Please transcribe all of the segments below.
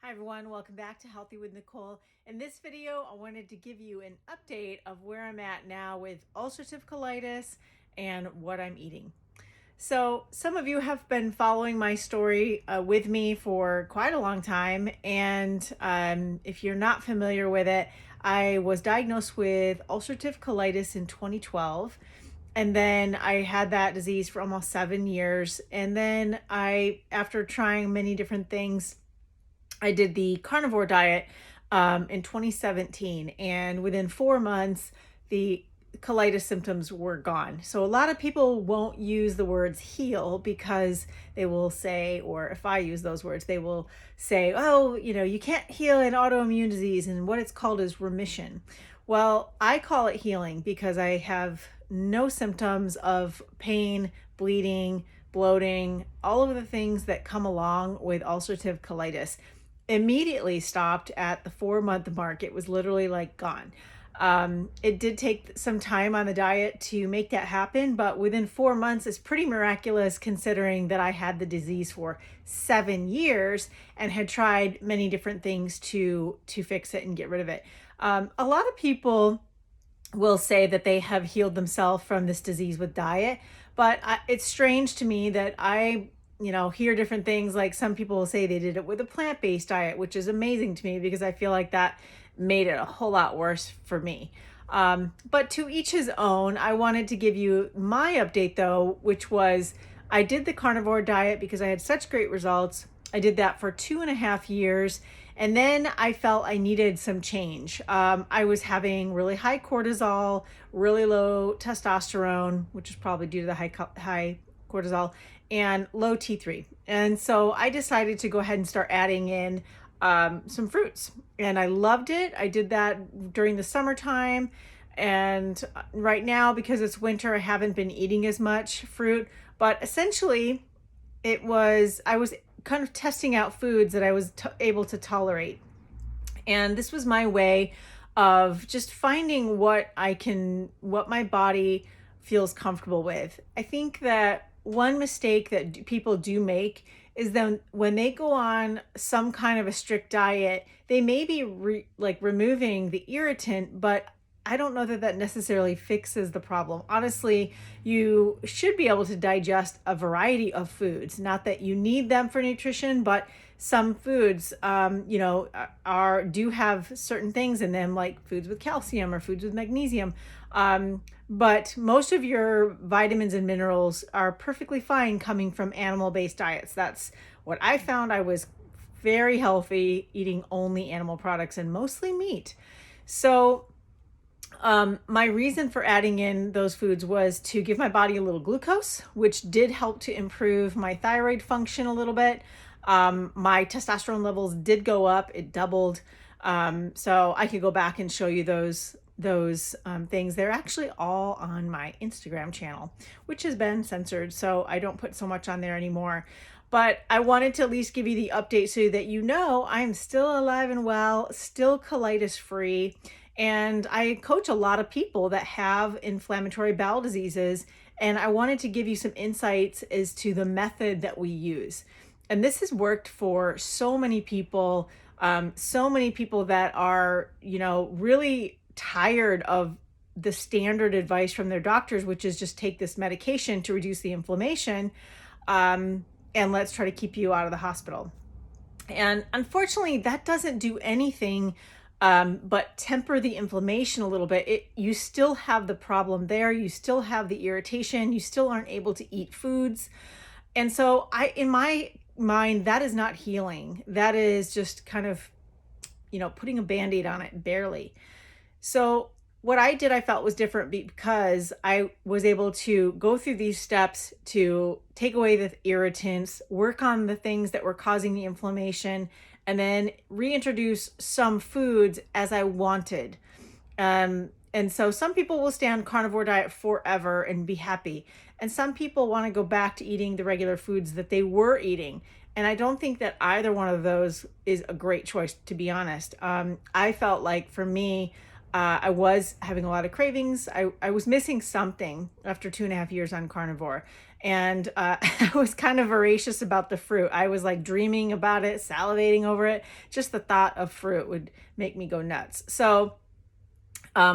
Hi everyone, welcome back to Healthy with Nicole. In this video, I wanted to give you an update of where I'm at now with ulcerative colitis and what I'm eating. So some of you have been following my story with me for quite a long time. And if you're not familiar with it, I was diagnosed with ulcerative colitis in 2012. And then I had that disease for almost 7 years. And then after trying many different things, I did the carnivore diet in 2017, and within 4 months, the colitis symptoms were gone. So a lot of people won't use the words heal because they will say, or if I use those words, they will say, oh, you can't heal an autoimmune disease, and what it's called is remission. Well, I call it healing because I have no symptoms of pain, bleeding, bloating, all of the things that come along with ulcerative colitis. Immediately stopped at the 4 month mark. It was literally like gone. It did take some time on the diet to make that happen, but within 4 months is pretty miraculous considering that I had the disease for 7 years and had tried many different things to fix it and get rid of it. A lot of people will say that they have healed themselves from this disease with diet, but it's strange to me that I hear different things. Like some people will say they did it with a plant-based diet, which is amazing to me because I feel like that made it a whole lot worse for me. But to each his own. I wanted to give you my update though, which was I did the carnivore diet because I had such great results. I did that for 2.5 years. And then I felt I needed some change. I was having really high cortisol, really low testosterone, which is probably due to the high cortisol, and low T3. And so I decided to go ahead and start adding in some fruits. And I loved it. I did that during the summertime. And right now, because it's winter, I haven't been eating as much fruit. But essentially, I was kind of testing out foods that I was able to tolerate. And this was my way of just finding what my body feels comfortable with. I think that one mistake that people do make is then when they go on some kind of a strict diet, they may be removing the irritant, but I don't know that that necessarily fixes the problem. Honestly, you should be able to digest a variety of foods. Not that you need them for nutrition, but some foods, do have certain things in them, like foods with calcium or foods with magnesium. But most of your vitamins and minerals are perfectly fine coming from animal-based diets. That's what I found. I was very healthy eating only animal products and mostly meat. So my reason for adding in those foods was to give my body a little glucose, which did help to improve my thyroid function a little bit. My testosterone levels did go up. It doubled. So I could go back and show you those things. They're actually all on my Instagram channel, which has been censored, so I don't put so much on there anymore. But I wanted to at least give you the update so that I'm still alive and well, still colitis free. And I coach a lot of people that have inflammatory bowel diseases, and I wanted to give you some insights as to the method that we use. And this has worked for so many people that are, really tired of the standard advice from their doctors, which is just take this medication to reduce the inflammation, and let's try to keep you out of the hospital. And unfortunately, that doesn't do anything but temper the inflammation a little bit. You still have the problem there. You still have the irritation. You still aren't able to eat foods. And so in my mind, that is not healing. That is just kind of, putting a Band-Aid on it, barely. So what I did, I felt was different because I was able to go through these steps to take away the irritants, work on the things that were causing the inflammation, and then reintroduce some foods as I wanted. And so some people will stay on carnivore diet forever and be happy. And some people want to go back to eating the regular foods that they were eating. And I don't think that either one of those is a great choice, to be honest. I felt like for me, I was having a lot of cravings. I was missing something after 2.5 years on carnivore. And I was kind of voracious about the fruit. I was like dreaming about it, salivating over it. Just the thought of fruit would make me go nuts. So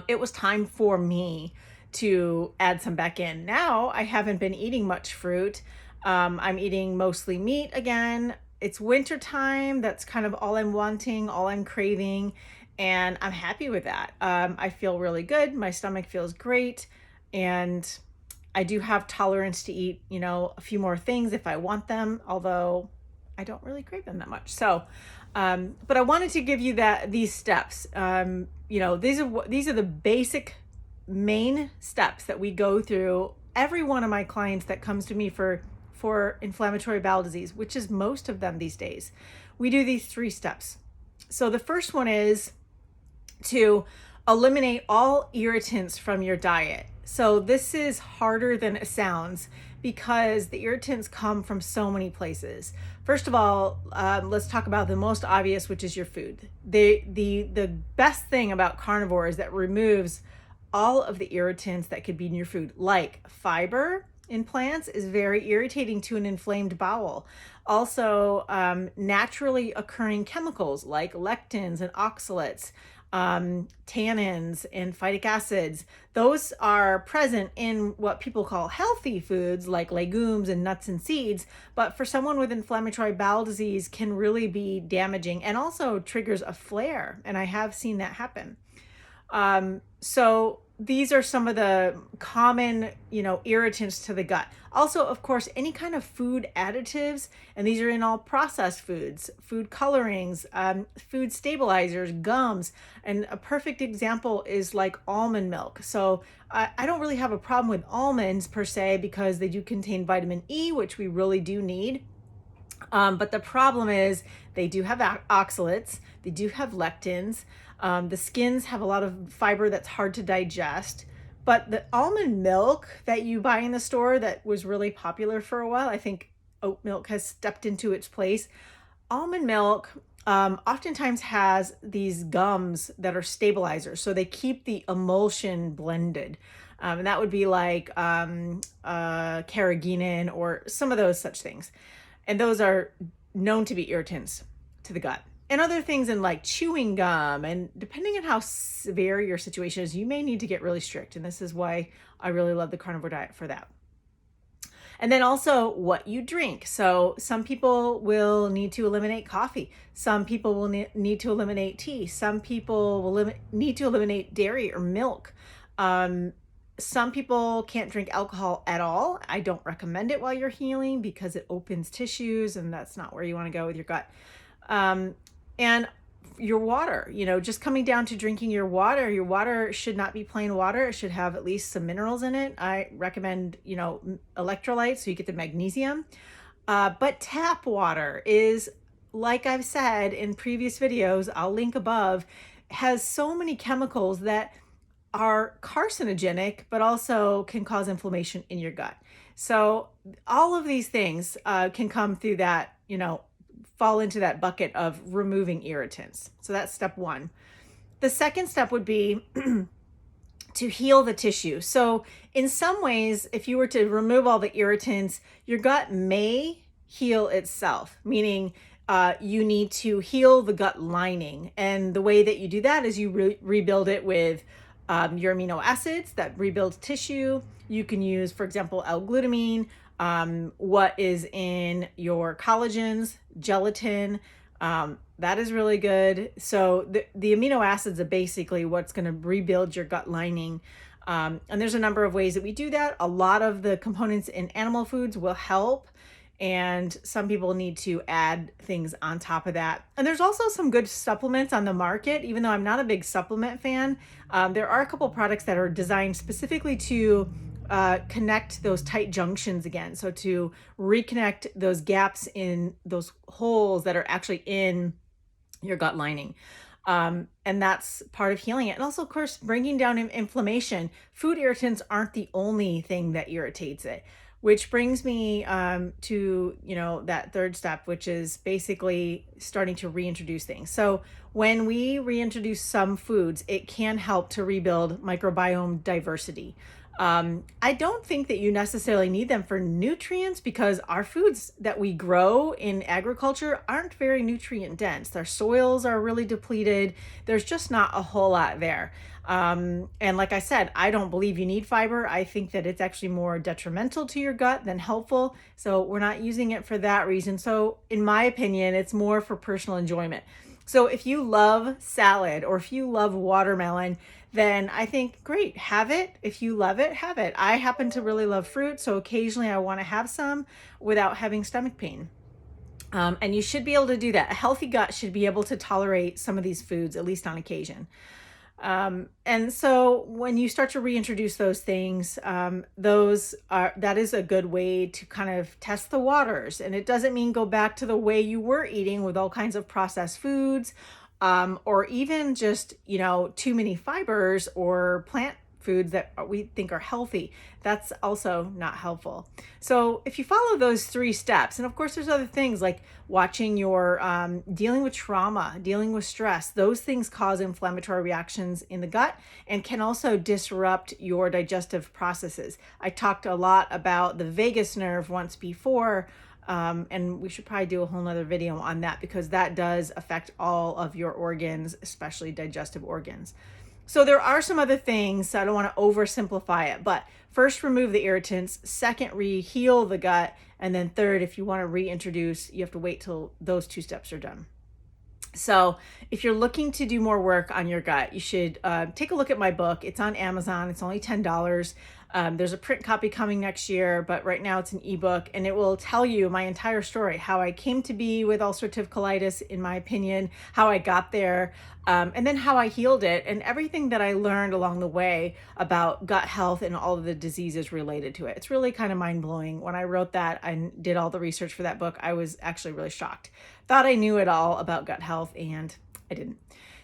it was time for me to add some back in. Now I haven't been eating much fruit. I'm eating mostly meat again. It's winter time. That's kind of all I'm wanting, all I'm craving, and I'm happy with that. I feel really good. My stomach feels great, and I do have tolerance to eat, a few more things if I want them, although I don't really crave them that much. So, but I wanted to give you these steps. These are the basic main steps that we go through. Every one of my clients that comes to me for inflammatory bowel disease, which is most of them these days, we do these 3 steps. So the first one is to eliminate all irritants from your diet. So this is harder than it sounds because the irritants come from so many places. First of all, let's talk about the most obvious, which is your food. The best thing about carnivore is that removes all of the irritants that could be in your food, like fiber in plants is very irritating to an inflamed bowel. Also, naturally occurring chemicals like lectins and oxalates, tannins and phytic acids, those are present in what people call healthy foods like legumes and nuts and seeds, but for someone with inflammatory bowel disease can really be damaging and also triggers a flare, and I have seen that happen. So these are some of the common, irritants to the gut. Also, of course, any kind of food additives, and these are in all processed foods, food colorings, food stabilizers, gums. And a perfect example is like almond milk. So I don't really have a problem with almonds per se because they do contain vitamin E, which we really do need. But the problem is they do have oxalates, they do have lectins. The skins have a lot of fiber that's hard to digest. But the almond milk that you buy in the store that was really popular for a while, I think oat milk has stepped into its place. Almond milk oftentimes has these gums that are stabilizers. So they keep the emulsion blended. And that would be like carrageenan or some of those such things. And those are known to be irritants to the gut. And other things in like chewing gum, and depending on how severe your situation is, you may need to get really strict. And this is why I really love the carnivore diet for that. And then also what you drink. So some people will need to eliminate coffee. Some people will need to eliminate tea. Some people will need to eliminate dairy or milk. Some people can't drink alcohol at all. I don't recommend it while you're healing because it opens tissues, and that's not where you want to go with your gut. And your water, just coming down to drinking your water should not be plain water. It should have at least some minerals in it. I recommend, electrolytes so you get the magnesium. But tap water is, like I've said in previous videos, I'll link above, has so many chemicals that are carcinogenic, but also can cause inflammation in your gut. So all of these things can come through that, fall into that bucket of removing irritants. So that's step 1. The second step would be to heal the tissue. So in some ways, if you were to remove all the irritants, your gut may heal itself, meaning you need to heal the gut lining. And the way that you do that is you rebuild it with your amino acids that rebuild tissue. You can use, for example, L-glutamine, what is in your collagens, gelatin, that is really good. So the amino acids are basically what's going to rebuild your gut lining. And there's a number of ways that we do that. A lot of the components in animal foods will help, and some people need to add things on top of that. And there's also some good supplements on the market. Even though I'm not a big supplement fan, there are a couple products that are designed specifically to connect those tight junctions again. So to reconnect those gaps in those holes that are actually in your gut lining. And that's part of healing it. And also, of course, bringing down inflammation. Food irritants aren't the only thing that irritates it, which brings me to, that third step, which is basically starting to reintroduce things. So when we reintroduce some foods, it can help to rebuild microbiome diversity. I don't think that you necessarily need them for nutrients because our foods that we grow in agriculture aren't very nutrient dense. Their soils are really depleted. There's just not a whole lot there. And like I said, I don't believe you need fiber. I think that it's actually more detrimental to your gut than helpful. So we're not using it for that reason. So in my opinion, it's more for personal enjoyment. So if you love salad or if you love watermelon, then I think great, have it. If you love it, have it. I happen to really love fruit, so occasionally I want to have some without having stomach pain. And you should be able to do that. A healthy gut should be able to tolerate some of these foods, at least on occasion. And so when you start to reintroduce those things, that is a good way to kind of test the waters. And it doesn't mean go back to the way you were eating with all kinds of processed foods, or even just, too many fibers or plant foods that we think are healthy. That's also not helpful. So if you follow those 3 steps, and of course there's other things like watching your dealing with trauma, dealing with stress, those things cause inflammatory reactions in the gut and can also disrupt your digestive processes. I talked a lot about the vagus nerve once before, and we should probably do a whole nother video on that because that does affect all of your organs, especially digestive organs. So there are some other things, so I don't want to oversimplify it, but first, remove the irritants. Second, heal the gut. And then third, if you want to reintroduce, you have to wait till those 2 steps are done. So if you're looking to do more work on your gut, you should take a look at my book. It's on Amazon. It's only $10. There's a print copy coming next year, but right now it's an ebook, and it will tell you my entire story, how I came to be with ulcerative colitis, in my opinion, how I got there, and then how I healed it, and everything that I learned along the way about gut health and all of the diseases related to it. It's really kind of mind-blowing. When I wrote that and did all the research for that book, I was actually really shocked. Thought I knew it all about gut health, and I didn't.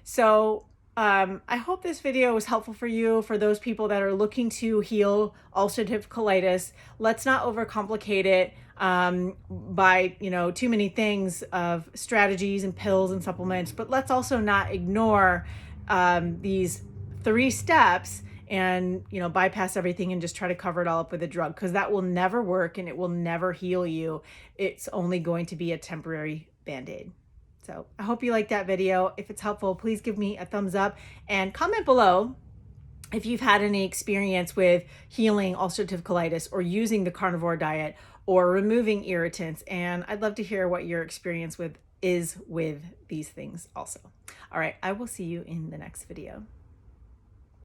So I hope this video was helpful for you, for those people that are looking to heal ulcerative colitis. Let's not overcomplicate it by, too many things of strategies and pills and supplements, but let's also not ignore these 3 steps and, bypass everything and just try to cover it all up with a drug, because that will never work and it will never heal you. It's only going to be a temporary Band-Aid. So I hope you liked that video. If it's helpful, please give me a thumbs up and comment below if you've had any experience with healing ulcerative colitis or using the carnivore diet or removing irritants. And I'd love to hear what your experience is with these things also. All right, I will see you in the next video.